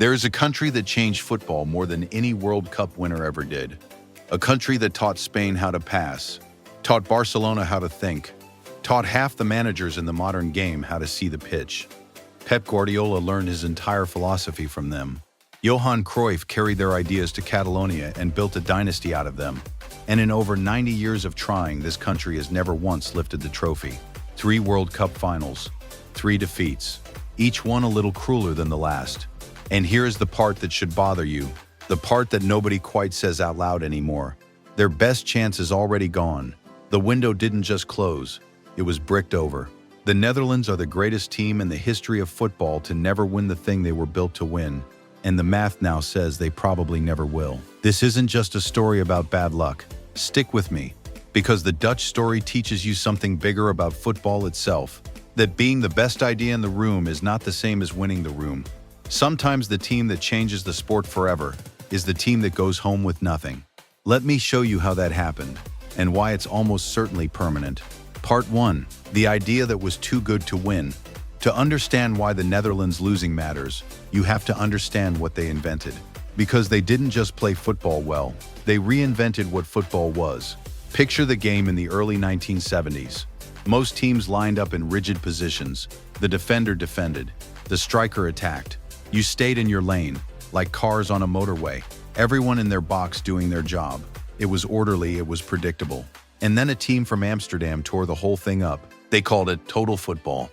There is a country that changed football more than any World Cup winner ever did. A country that taught Spain how to pass, taught Barcelona how to think, taught half the managers in the modern game how to see the pitch. Pep Guardiola learned his entire philosophy from them. Johan Cruyff carried their ideas to Catalonia and built a dynasty out of them. And in over 90 years of trying, this country has never once lifted the trophy. 3 World Cup finals, 3 defeats, each one a little crueler than the last. And here is the part that should bother you, the part that nobody quite says out loud anymore. Their best chance is already gone. The window didn't just close, it was bricked over. The Netherlands are the greatest team in the history of football to never win the thing they were built to win, and the math now says they probably never will. This isn't just a story about bad luck. Stick with me, because the Dutch story teaches you something bigger about football itself, that being the best idea in the room is not the same as winning the room. Sometimes the team that changes the sport forever is the team that goes home with nothing. Let me show you how that happened, and why it's almost certainly permanent. Part 1. The idea that was too good to win. To understand why the Netherlands losing matters, you have to understand what they invented. Because they didn't just play football well, they reinvented what football was. Picture the game in the early 1970s. Most teams lined up in rigid positions. The defender defended. The striker attacked. You stayed in your lane, like cars on a motorway. Everyone in their box doing their job. It was orderly, it was predictable. And then a team from Amsterdam tore the whole thing up. They called it total football.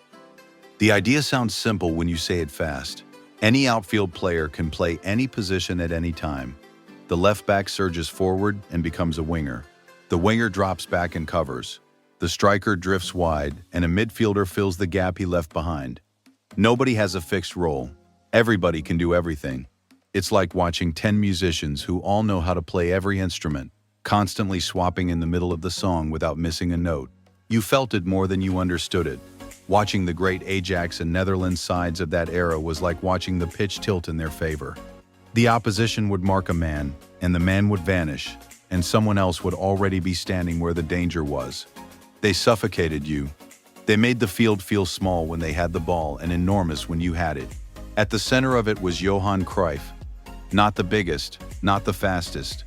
The idea sounds simple when you say it fast. Any outfield player can play any position at any time. The left back surges forward and becomes a winger. The winger drops back and covers. The striker drifts wide, and a midfielder fills the gap he left behind. Nobody has a fixed role. Everybody can do everything. It's like watching 10 musicians who all know how to play every instrument, constantly swapping in the middle of the song without missing a note. You felt it more than you understood it. Watching the great Ajax and Netherlands sides of that era was like watching the pitch tilt in their favor. The opposition would mark a man, and the man would vanish, and someone else would already be standing where the danger was. They suffocated you. They made the field feel small when they had the ball and enormous when you had it. At the center of it was Johan Cruyff. Not the biggest, not the fastest,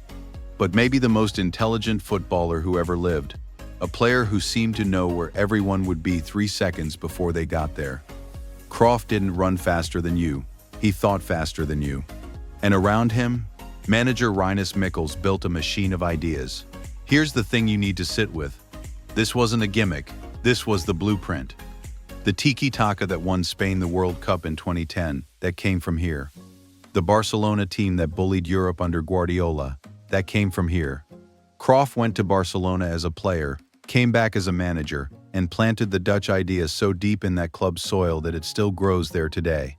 but maybe the most intelligent footballer who ever lived. A player who seemed to know where everyone would be 3 seconds before they got there. Cruyff didn't run faster than you. He thought faster than you. And around him, manager Rinus Michels built a machine of ideas. Here's the thing you need to sit with. This wasn't a gimmick. This was the blueprint. The tiki-taka that won Spain the World Cup in 2010, that came from here. The Barcelona team that bullied Europe under Guardiola, that came from here. Cruyff went to Barcelona as a player, came back as a manager, and planted the Dutch idea so deep in that club's soil that it still grows there today.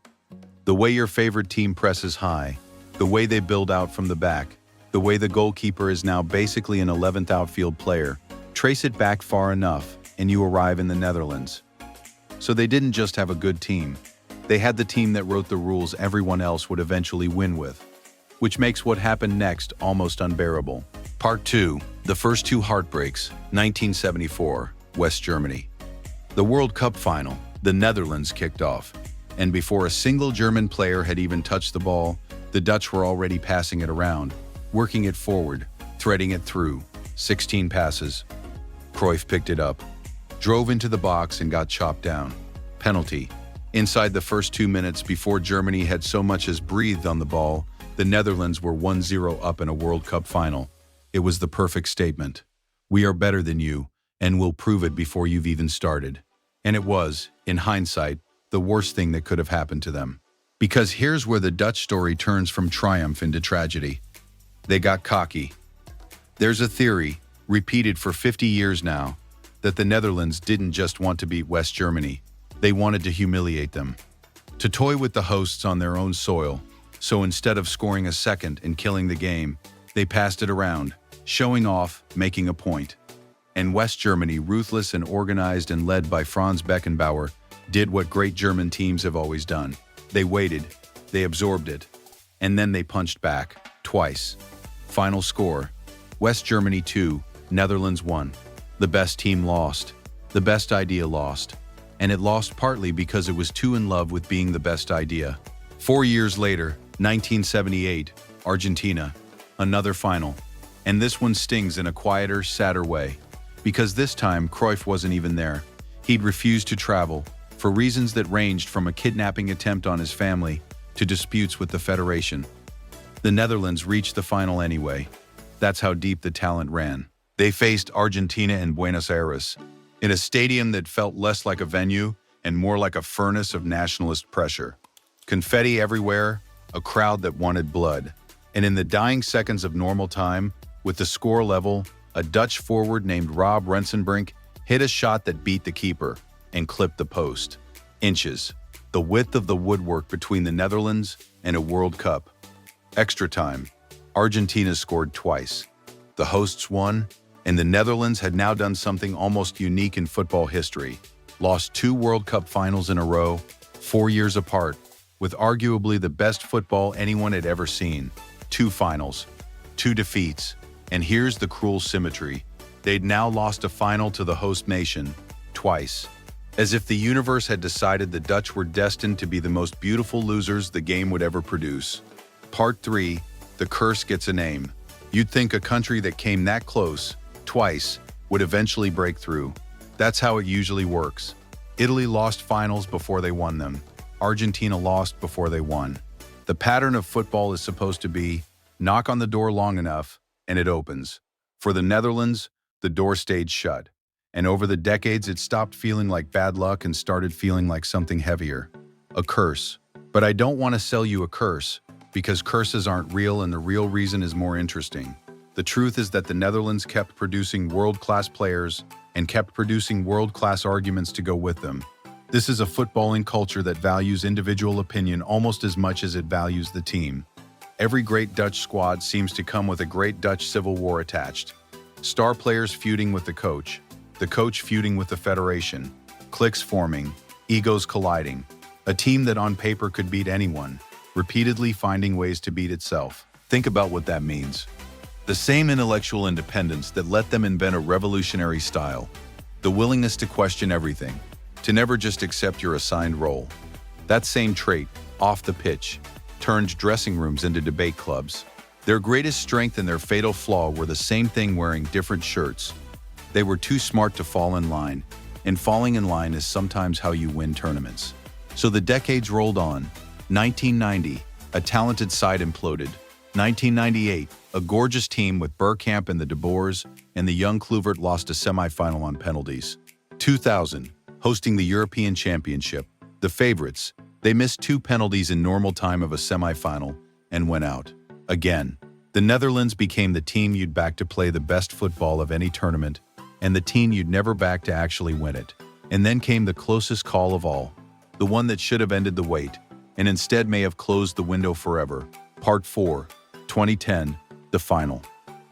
The way your favorite team presses high, the way they build out from the back, the way the goalkeeper is now basically an 11th outfield player, trace it back far enough, and you arrive in the Netherlands. So they didn't just have a good team. They had the team that wrote the rules everyone else would eventually win with, which makes what happened next almost unbearable. Part 2. The first 2 heartbreaks, 1974, West Germany. The World Cup final, the Netherlands kicked off, and before a single German player had even touched the ball, the Dutch were already passing it around, working it forward, threading it through. 16 passes. Cruyff picked it up, drove into the box and got chopped down. Penalty. Inside the first 2 minutes before Germany had so much as breathed on the ball, the Netherlands were 1-0 up in a World Cup final. It was the perfect statement. We are better than you, and we'll prove it before you've even started. And it was, in hindsight, the worst thing that could have happened to them. Because here's where the Dutch story turns from triumph into tragedy. They got cocky. There's a theory, repeated for 50 years now, that the Netherlands didn't just want to beat West Germany. They wanted to humiliate them, to toy with the hosts on their own soil. So instead of scoring a second and killing the game, they passed it around, showing off, making a point. And West Germany, ruthless and organized and led by Franz Beckenbauer, did what great German teams have always done. They waited, they absorbed it, and then they punched back, twice. Final score, West Germany 2, Netherlands 1. The best team lost. The best idea lost. And it lost partly because it was too in love with being the best idea. 4 years later, 1978, Argentina, another final. And this one stings in a quieter, sadder way. Because this time, Cruyff wasn't even there. He'd refused to travel, for reasons that ranged from a kidnapping attempt on his family to disputes with the Federation. The Netherlands reached the final anyway. That's how deep the talent ran. They faced Argentina in Buenos Aires, in a stadium that felt less like a venue and more like a furnace of nationalist pressure. Confetti everywhere, a crowd that wanted blood. And in the dying seconds of normal time, with the score level, a Dutch forward named Rob Rensenbrink hit a shot that beat the keeper and clipped the post. Inches, the width of the woodwork between the Netherlands and a World Cup. Extra time, Argentina scored twice. The hosts won, and the Netherlands had now done something almost unique in football history. Lost 2 World Cup finals in a row, 4 years apart, with arguably the best football anyone had ever seen. 2 finals, 2 defeats, and here's the cruel symmetry. They'd now lost a final to the host nation, twice. As if the universe had decided the Dutch were destined to be the most beautiful losers the game would ever produce. Part 3, the curse gets a name. You'd think a country that came that close, twice, would eventually break through. That's how it usually works. Italy lost finals before they won them. Argentina lost before they won. The pattern of football is supposed to be, knock on the door long enough, and it opens. For the Netherlands, the door stayed shut. And over the decades, it stopped feeling like bad luck and started feeling like something heavier. A curse. But I don't want to sell you a curse, because curses aren't real and the real reason is more interesting. The truth is that the Netherlands kept producing world-class players and kept producing world-class arguments to go with them. This is a footballing culture that values individual opinion almost as much as it values the team. Every great Dutch squad seems to come with a great Dutch civil war attached. Star players feuding with the coach feuding with the federation, cliques forming, egos colliding. A team that on paper could beat anyone, repeatedly finding ways to beat itself. Think about what that means. The same intellectual independence that let them invent a revolutionary style. The willingness to question everything, to never just accept your assigned role. That same trait, off the pitch, turned dressing rooms into debate clubs. Their greatest strength and their fatal flaw were the same thing, wearing different shirts. They were too smart to fall in line, and falling in line is sometimes how you win tournaments. So the decades rolled on. 1990, a talented side imploded. 1998, a gorgeous team with Bergkamp and the De Boers and the young Kluivert lost a semi-final on penalties. 2000, hosting the European Championship, the favorites, they missed 2 penalties in normal time of a semi-final and went out. Again, the Netherlands became the team you'd back to play the best football of any tournament, and the team you'd never back to actually win it. And then came the closest call of all, the one that should have ended the wait, and instead may have closed the window forever. Part 4, 2010, the final.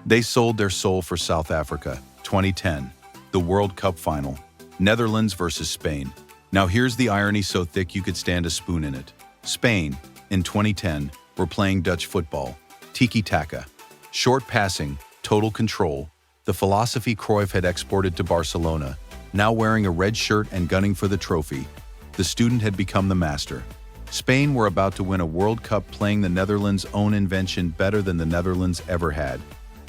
They sold their soul for South Africa. 2010, the World Cup final. Netherlands versus Spain. Now here's the irony so thick you could stand a spoon in it. Spain, in 2010, were playing Dutch football. Tiki-taka. Short passing, total control. The philosophy Cruyff had exported to Barcelona. Now wearing a red shirt and gunning for the trophy, the student had become the master. Spain were about to win a World Cup playing the Netherlands' own invention better than the Netherlands ever had.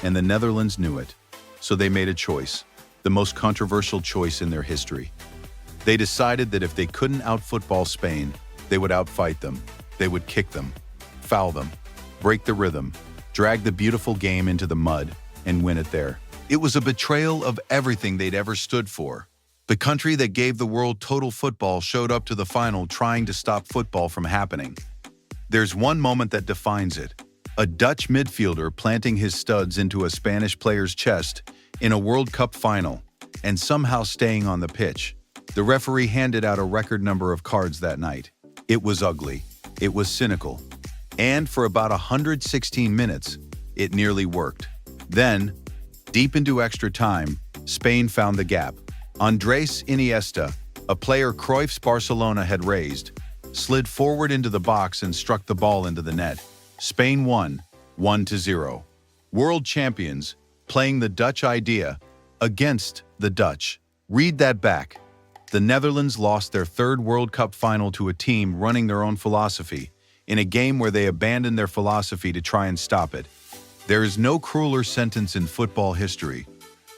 And the Netherlands knew it. So they made a choice, the most controversial choice in their history. They decided that if they couldn't out-football Spain, they would outfight them. They would kick them, foul them, break the rhythm, drag the beautiful game into the mud, and win it there. It was a betrayal of everything they'd ever stood for. The country that gave the world total football showed up to the final trying to stop football from happening. There's one moment that defines it. A Dutch midfielder planting his studs into a Spanish player's chest in a World Cup final and somehow staying on the pitch. The referee handed out a record number of cards that night. It was ugly. It was cynical. And for about 116 minutes, it nearly worked. Then, deep into extra time, Spain found the gap. Andres Iniesta, a player Cruyff's Barcelona had raised, slid forward into the box and struck the ball into the net. Spain won, 1-0. World champions, playing the Dutch idea against the Dutch. Read that back. The Netherlands lost their 3rd World Cup final to a team running their own philosophy, in a game where they abandoned their philosophy to try and stop it. There is no crueler sentence in football history.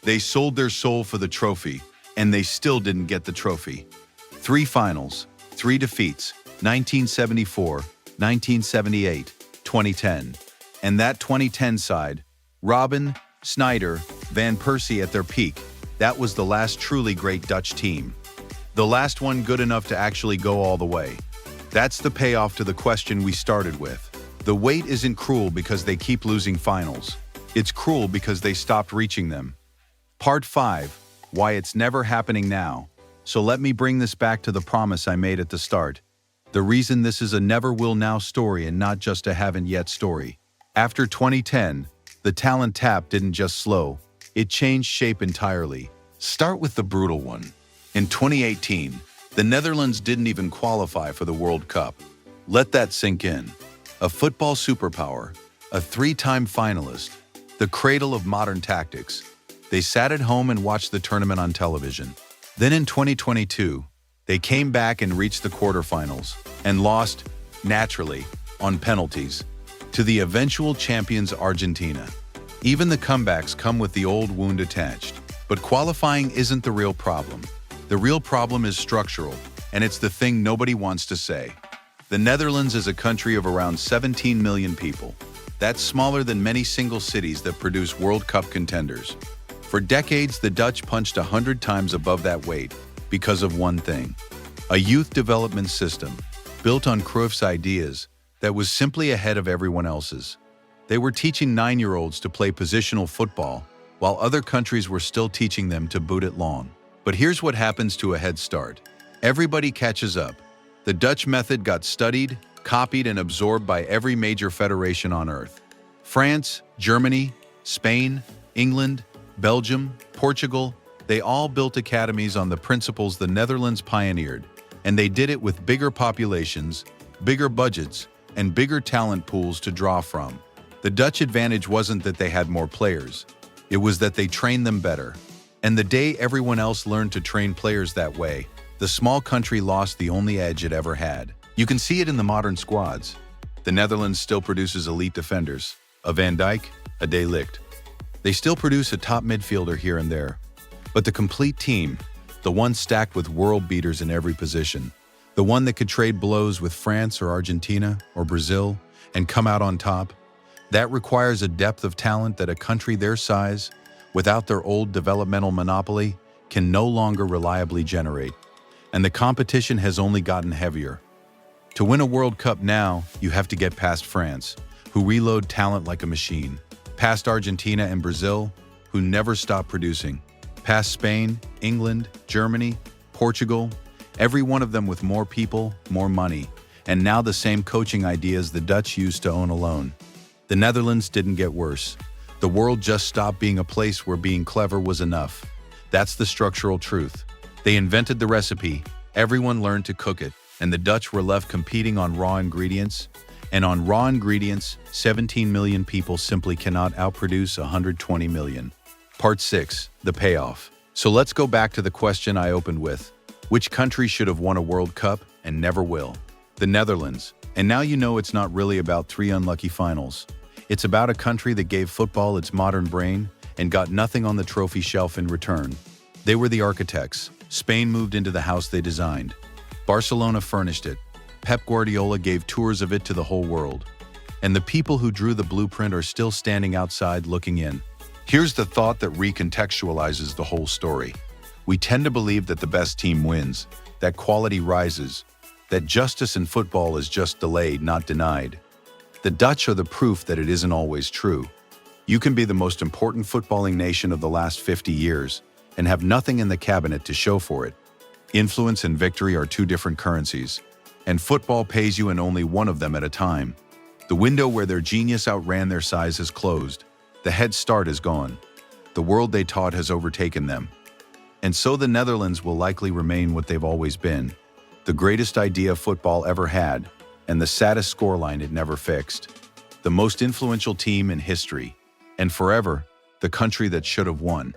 They sold their soul for the trophy, and they still didn't get the trophy. 3 finals, 3 defeats, 1974, 1978, 2010. And that 2010 side, Robben, Sneijder, Van Persie at their peak, that was the last truly great Dutch team. The last one good enough to actually go all the way. That's the payoff to the question we started with. The wait isn't cruel because they keep losing finals. It's cruel because they stopped reaching them. Part 5, why it's never happening now. So let me bring this back to the promise I made at the start. The reason this is a never will now story and not just a haven't yet story. After 2010, the talent tap didn't just slow, it changed shape entirely. Start with the brutal one. In 2018, the Netherlands didn't even qualify for the World Cup. Let that sink in. A football superpower, a 3-time finalist, the cradle of modern tactics. They sat at home and watched the tournament on television. Then in 2022, they came back and reached the quarterfinals and lost, naturally, on penalties, to the eventual champions Argentina. Even the comebacks come with the old wound attached. But qualifying isn't the real problem. The real problem is structural, and it's the thing nobody wants to say. The Netherlands is a country of around 17 million people. That's smaller than many single cities that produce World Cup contenders. For decades, the Dutch punched 100 times above that weight because of one thing: a youth development system built on Cruyff's ideas that was simply ahead of everyone else's. They were teaching 9-year-olds to play positional football, while other countries were still teaching them to boot it long. But here's what happens to a head start. Everybody catches up. The Dutch method got studied, copied, and absorbed by every major federation on earth. France, Germany, Spain, England, Belgium, Portugal, they all built academies on the principles the Netherlands pioneered, and they did it with bigger populations, bigger budgets, and bigger talent pools to draw from. The Dutch advantage wasn't that they had more players, it was that they trained them better. And the day everyone else learned to train players that way, the small country lost the only edge it ever had. You can see it in the modern squads. The Netherlands still produces elite defenders, a Van Dijk, a De Ligt. They still produce a top midfielder here and there. But the complete team, the one stacked with world beaters in every position, the one that could trade blows with France or Argentina or Brazil and come out on top, that requires a depth of talent that a country their size, without their old developmental monopoly, can no longer reliably generate. And the competition has only gotten heavier. To win a World Cup now, you have to get past France, who reload talent like a machine, past Argentina and Brazil, who never stop producing, past Spain, England, Germany, Portugal, every one of them with more people, more money, and now the same coaching ideas the Dutch used to own alone. The Netherlands didn't get worse. The world just stopped being a place where being clever was enough. That's the structural truth. They invented the recipe, everyone learned to cook it, and the Dutch were left competing on raw ingredients. And on raw ingredients, 17 million people simply cannot outproduce 120 million. Part 6, the payoff. So let's go back to the question I opened with. Which country should have won a World Cup and never will? The Netherlands. And now you know it's not really about 3 unlucky finals. It's about a country that gave football its modern brain and got nothing on the trophy shelf in return. They were the architects. Spain moved into the house they designed. Barcelona furnished it. Pep Guardiola gave tours of it to the whole world. And the people who drew the blueprint are still standing outside looking in. Here's the thought that recontextualizes the whole story. We tend to believe that the best team wins, that quality rises, that justice in football is just delayed, not denied. The Dutch are the proof that it isn't always true. You can be the most important footballing nation of the last 50 years and have nothing in the cabinet to show for it. Influence and victory are 2 different currencies, and football pays you in only one of them at a time. The window where their genius outran their size has closed. The head start is gone. The world they taught has overtaken them. And so the Netherlands will likely remain what they've always been, the greatest idea football ever had, and the saddest scoreline it never fixed. The most influential team in history, and forever, the country that should have won.